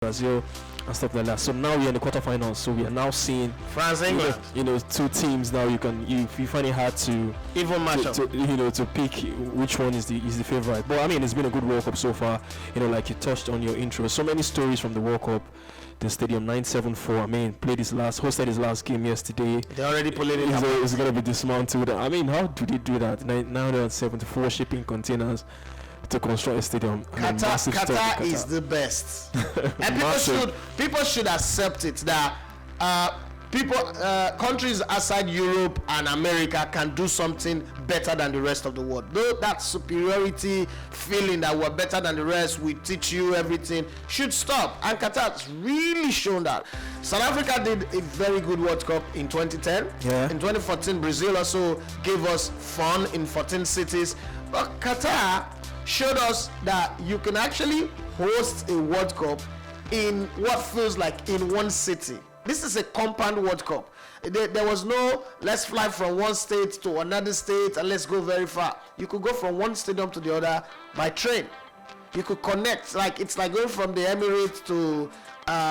Brazil and stuff like that. So now we're in the quarterfinals. So we are now seeing France, England. Two teams now. You find it hard to even match to pick which one is the favorite. But I mean, it's been a good World Cup so far. Like you touched on your intro, so many stories from the World Cup. The stadium 974. I mean, hosted his last game yesterday. They already put it in. It's gonna be dismantled. I mean, how do they do that? 974 shipping containers to construct a stadium. Qatar is the best, and people should accept it that countries outside Europe and America can do something better than the rest of the world. Though that superiority feeling that we're better than the rest, we teach you everything, should stop. And Qatar's really shown that. South Africa did a very good World Cup in 2010. Yeah. In 2014, Brazil also gave us fun in 14 cities. But Qatar showed us that you can actually host a World Cup in what feels like in one city. This is a compound World Cup. There was no let's fly from one state to another state and let's go very far. You could go from one stadium to the other by train. You could connect, it's like going from the Emirates to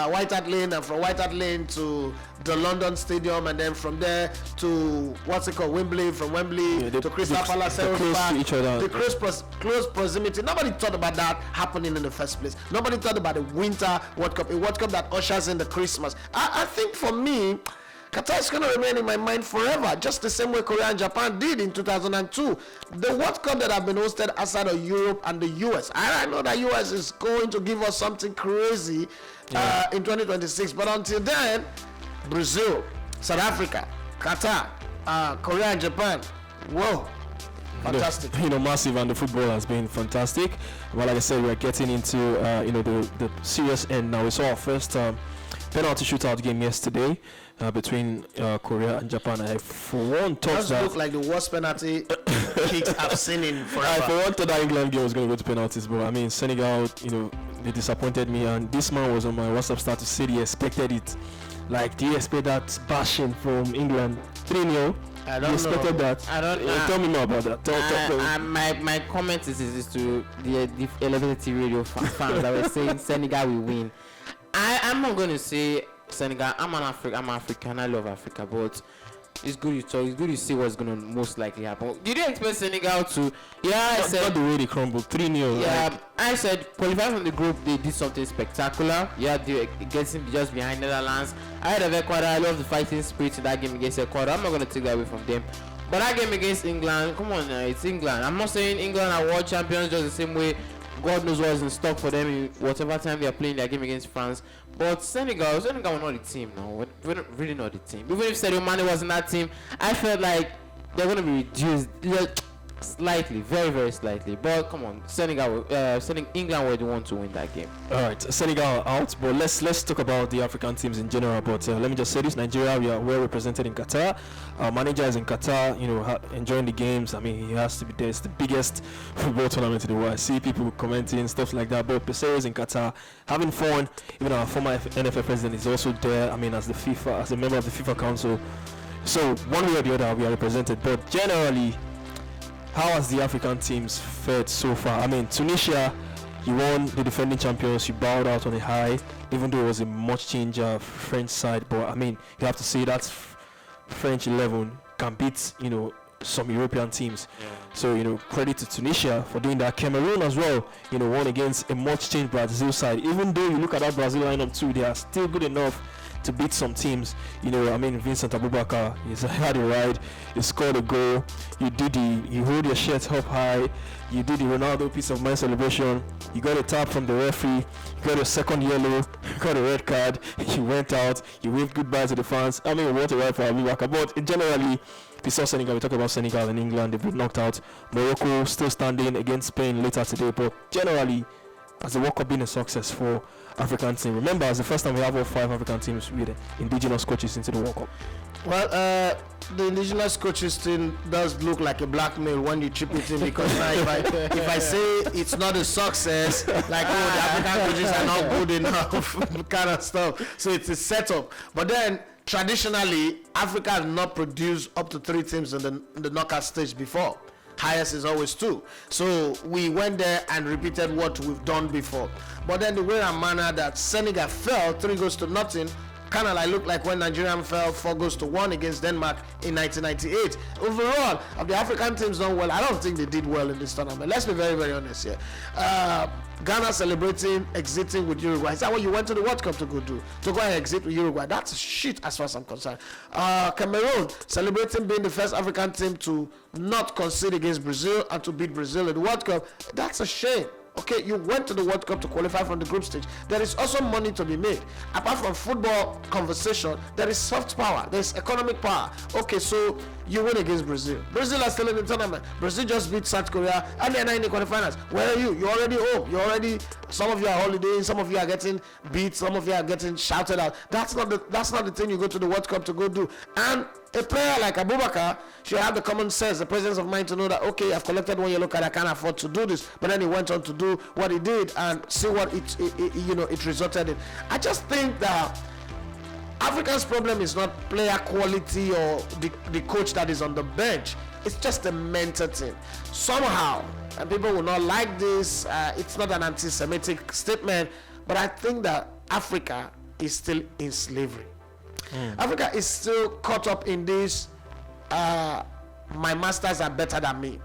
White Hart Lane, and from White Hart Lane to the London Stadium, and then from there to Wembley, from Wembley to Crystal Palace. The close proximity. Nobody thought about that happening in the first place. Nobody thought about a winter World Cup, a World Cup that ushers in the Christmas. I think for me, Qatar is going to remain in my mind forever, just the same way Korea and Japan did in 2002. The World Cup that have been hosted outside of Europe and the US. I know that US is going to give us something crazy in 2026, but until then, Brazil, South Africa, Qatar, Korea and Japan, whoa. Fantastic. Massive, and the football has been fantastic. Well, like I said, we're getting into the serious end now. We saw our first penalty shootout game yesterday between Korea and Japan. I for one thought that looked like the worst penalty kicks I've seen in forever. I for one thought that England game was going to go to penalties, but I mean Senegal, they disappointed me, and this man was on my WhatsApp status to say he expected it. Like, do you expect that bashing from England? 3-0. I don't expected know. that. I don't know. Tell me more about that. My comment is to the Elevated radio fans that were saying Senegal will win. I'm not going to say Senegal. I'm African. I love Africa, but it's good you talk. It's good you see what's going to most likely happen. Did you expect Senegal to? Yeah, I said. Not the way they crumbled. 3-0. Yeah, I said qualifying from the group, they did something spectacular. Yeah, they getting just behind Netherlands. I had Ecuador. I love the fighting spirit in that game against Ecuador. I'm not going to take that away from them. But that game against England, come on, it's England. I'm not saying England are world champions just the same way. God knows what is in stock for them in whatever time they are playing their game against France. But Senegal were not the team now. We're really not the team. Even if Sadio Mane was in that team, I felt like they're going to be reduced slightly, very, very slightly. But come on, England were the one to win that game. All right, Senegal out. But let's talk about the African teams in general. But let me just say this: Nigeria, we are well represented in Qatar. Our manager is in Qatar, enjoying the games. I mean, he has to be there. It's the biggest football tournament in the world. I see people commenting stuff like that. But Pesero is in Qatar, having fun. Even our former NFF president is also there. I mean, as a member of the FIFA Council. So one way or the other, we are represented. But generally, how has the African teams fared so far? I mean, Tunisia, you won the defending champions. You bowed out on a high, even though it was a much change French side. But I mean, you have to say that French 11 can beat, some European teams. Yeah. So, credit to Tunisia for doing that. Cameroon as well, won against a much changed Brazil side. Even though you look at that Brazil lineup too, they are still good enough to beat some teams. Vincent Abubakar, he's had a ride, he scored a goal, you hold your shirt up high, you did the Ronaldo piece of mind celebration, you got a tap from the referee, you got a second yellow, you got a red card, you went out, you waved goodbye to the fans. I mean, what a ride for Abubakar. But generally, we saw Senegal, we talk about Senegal and England, they've been knocked out. Morocco still standing against Spain later today, but generally, has the World Cup been a success for African team? Remember, it's the first time we have all 5 African teams with indigenous coaches into the World Cup. Well, the indigenous coaches thing does look like a blackmail when you chip it in, because now if I say it's not a success, like, the African coaches are not good enough, kind of stuff. So it's a setup. But then, traditionally, Africa has not produced up to 3 teams in the knockout stage before. highest is always 2. So we went there and repeated what we've done before. But then the way and manner that Senegal fell 3-0, kind of looked like when Nigeria fell 4-1 against Denmark in 1998. Overall, of the African teams done well. I don't think they did well in this tournament. Let's be very, very honest here. Ghana celebrating exiting with Uruguay. Is that what you went to the World Cup to go do? To go and exit with Uruguay? That's shit as far as I'm concerned. Cameroon celebrating being the first African team to not concede against Brazil and to beat Brazil in the World Cup. That's a shame. Okay, you went to the World Cup to qualify from the group stage. There is also money to be made. Apart from football conversation, there is soft power, there is economic power. Okay, so you win against Brazil. Brazil are still in the tournament. Brazil just beat South Korea and they're not in the quarterfinals. Where are you? You're already home. Some of you are holidaying, some of you are getting beat, some of you are getting shouted out. That's not the thing you go to the World Cup to go do. And a player like Abubakar should have the common sense, the presence of mind to know that, okay, I've collected 1 yellow card, I can't afford to do this. But then he went on to do what he did and see what it resulted in. I just think that Africa's problem is not player quality or the coach that is on the bench. It's just a mental thing. Somehow, and people will not like this, it's not an anti-Semitic statement, but I think that Africa is still in slavery. Africa is still caught up in this, my masters are better than me.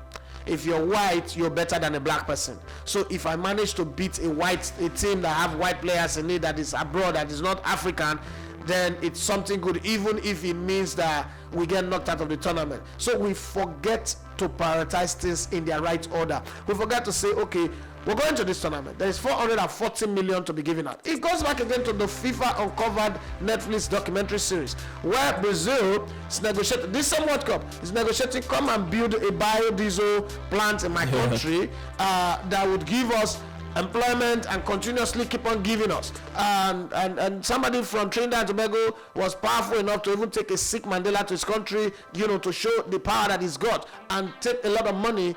If you're white, you're better than a black person. So if I manage to beat a team that have white players in it, that is abroad, that is not African, then it's something good, even if it means that we get knocked out of the tournament. So we forget to prioritize things in their right order. We forget to say, okay, we're going to this tournament. There is 440 million to be given out. It goes back again to the FIFA Uncovered Netflix documentary series, where Brazil is negotiating, this same World Cup is negotiating, come and build a biodiesel plant in my country that would give us employment and continuously keep on giving us. And somebody from Trinidad and Tobago was powerful enough to even take a sick Mandela to his country, to show the power that he's got and take a lot of money.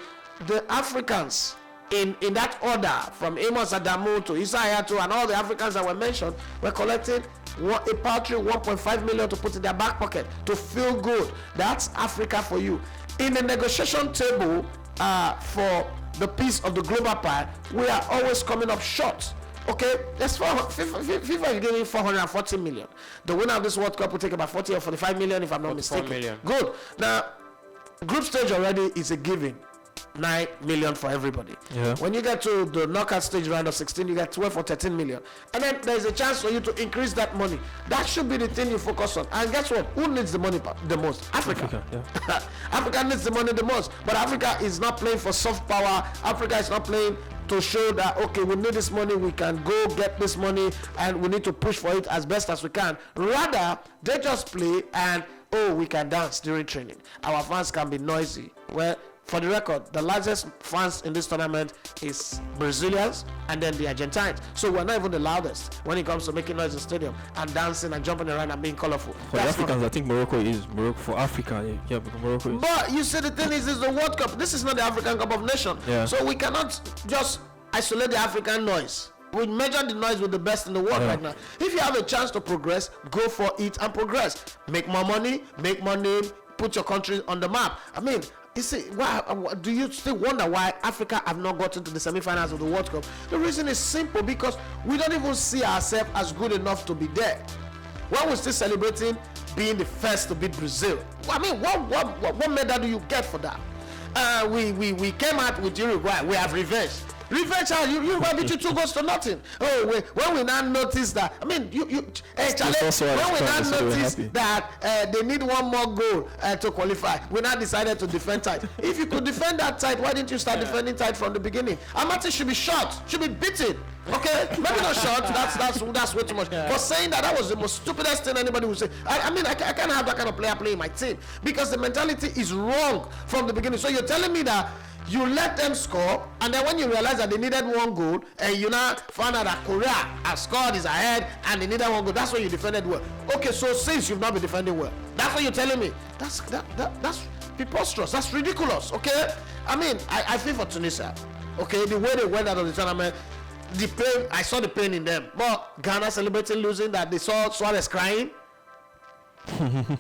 The Africans in that order, from Amos Adamu to Issa Hayatou and all the Africans that were mentioned, were collecting a paltry 1.5 million to put in their back pocket to feel good. That's Africa for you. In the negotiation table for the piece of the global pie, we are always coming up short. Okay, that's FIFA is giving 440 million. The winner of this World Cup will take about 40 or 45 million, if I'm not mistaken. Million. Good. Now, group stage already is a given. 9 million for everybody. Yeah. When you get to the knockout stage round of 16, you get 12 or 13 million. And then there's a chance for you to increase that money. That should be the thing you focus on. And guess what? Who needs the money the most? Africa. Yeah. Africa needs the money the most. But Africa is not playing for soft power. Africa is not playing to show that, okay, we need this money, we can go get this money, and we need to push for it as best as we can. Rather, they just play and, we can dance during training. Our fans can be noisy. Well, for the record, the largest fans in this tournament is Brazilians and then the Argentines. So we're not even the loudest when it comes to making noise in the stadium and dancing and jumping around and being colorful. For the Africans, I think Morocco is for Africa. Yeah, because Morocco is. But you see, the thing is, it's the World Cup. This is not the African Cup of Nations. Yeah. So we cannot just isolate the African noise. We measure the noise with the best in the world right now. If you have a chance to progress, go for it and progress. Make more money, put your country on the map. I mean, you see, why do you still wonder why Africa have not gotten to the semi-finals of the World Cup? The reason is simple, because we don't even see ourselves as good enough to be there. When we're still celebrating being the first to beat Brazil, I mean, what medal do you get for that? We came out with Uruguay. We have revenge. Revenge, Uruguay beat you 2-0. When we now notice that, I mean, when we now notice that they need one more goal to qualify, we now decided to defend tight. If you could defend that tight, why didn't you start defending tight from the beginning? Amati should be shot, should be beaten. Okay, maybe not shot. That's way too much. But saying that was the most stupidest thing anybody would say. I mean, I can't have that kind of player playing my team, because the mentality is wrong from the beginning. So you're telling me that you let them score, and then when you realize that they needed one goal, and you now found out that Korea has scored, is ahead, and they needed one goal, that's why you defended well. Okay, so since you've not been defending well, that's what you're telling me. That's preposterous. That's ridiculous. Okay, I mean, I feel for Tunisia. Okay, the way they went out of the tournament, the pain, I saw the pain in them. But Ghana celebrating losing, that they saw Suarez crying.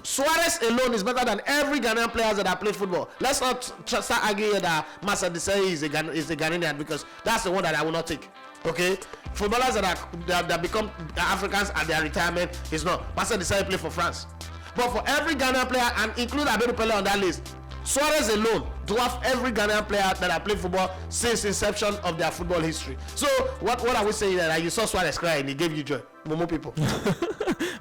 Suarez alone is better than every Ghanaian player that have played football. Let's not start arguing that Masa Desai is a Ghanaian, because that's the one that I will not take. Okay, footballers that become Africans at their retirement is not. Masa Desai play for France, but for every Ghanaian player, and include Abedou Pele on that list, Suarez alone dwarf every Ghanaian player that have played football since inception of their football history. So what are we saying that you saw Suarez cry and he gave you joy? Momo people.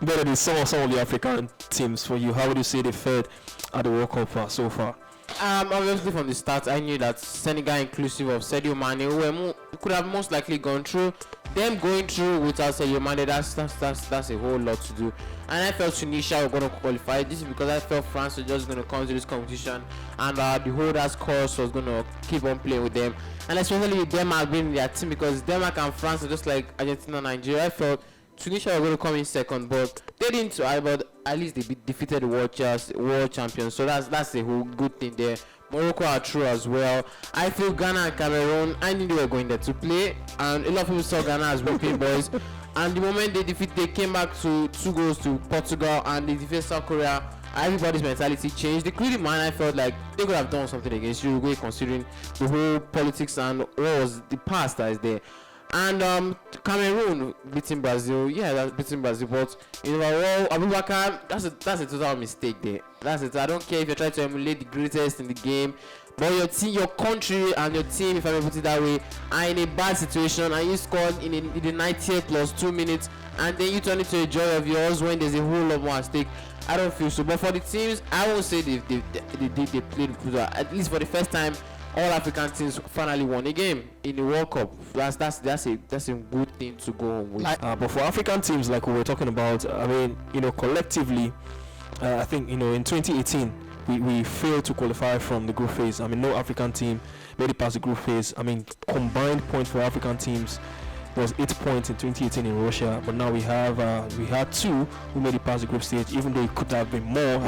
Better than some of the African teams for you. How would you say they fared at the World Cup so far? Obviously from the start, I knew that Senegal, inclusive of Sadio Mane, who could have most likely gone through. Them going through without Sadio Mane, that's a whole lot to do. And I felt Tunisia were going to qualify. This is because I felt France was just going to come to this competition, and the holders course was going to keep on playing with them. And especially with Denmark being in their team, because Denmark and France are just like Argentina and Nigeria. I felt Tunisia were going to come in second, but they didn't try. But at least they defeated the world champions, so that's a whole good thing there. Morocco are true as well. I feel Ghana and Cameroon, I knew they were going there to play, and a lot of people saw Ghana as whipping boys. And the moment they came back to 2 goals to Portugal and they defeated South Korea, everybody's mentality changed. Including mine, I felt like they could have done something against Uruguay, considering the whole politics and what was the past that is there. And Cameroon beating Brazil, that's beating Brazil, but overall, Abubakar, that's a total mistake there. That's it. I don't care if you're trying to emulate the greatest in the game, but your team, your country, and your team, if I may put it that way, are in a bad situation, and you scored in the 90th plus 2 minutes, and then you turn it to a joy of yours when there's a whole lot more at stake. I don't feel so. But for the teams, I won't say they played football. At least for the first time, all African teams finally won a game in the World Cup. That's a good thing to go on with. But for African teams, like we were talking about, I mean, collectively, I think in 2018 we failed to qualify from the group phase. I mean, no African team made it past the group phase. I mean, combined point for African teams was 8 points in 2018 in Russia, but now we had 2 who made it past the group stage, even though it could have been more.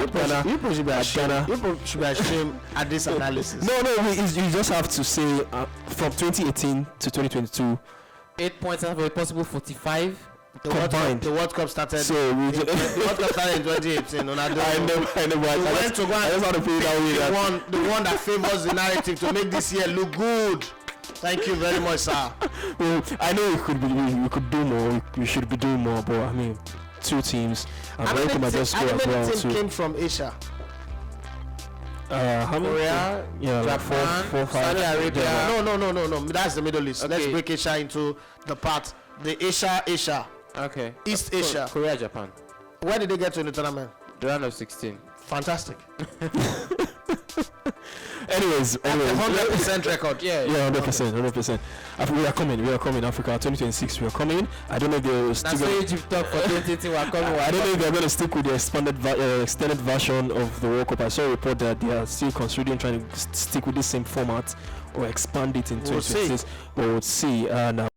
You should be ashamed at this analysis. No, you just have to say from 2018 to 2022, 8 points out of a possible 45. The World Cup started. So the World Cup started in 2018. I know. I just want to put it that way. The one that favors the narrative to make this year look good. Thank you very much, sir. Well, I know we could do more. We should be doing more, but I mean, 2 teams. And Morocco might just score as well. Team came from Asia. How many? Korea, Japan, like 4, 5. Saudi Arabia. No. That's the Middle East. Okay. Let's break Asia into the part. The Asia. Okay. East Asia. Korea, Japan. Where did they get to in the tournament? The round of 16. Fantastic. Anyways, 100% record. Yeah, 100%. We are coming, Africa 2026. We are coming. I don't know if they'll stick. That's why Egypt talk for 2018. We are coming. I don't know if they're going to stick with the extended version of the World Cup. I saw a report that they are still considering trying to stick with the same format or expand it in 2026. We'll see. And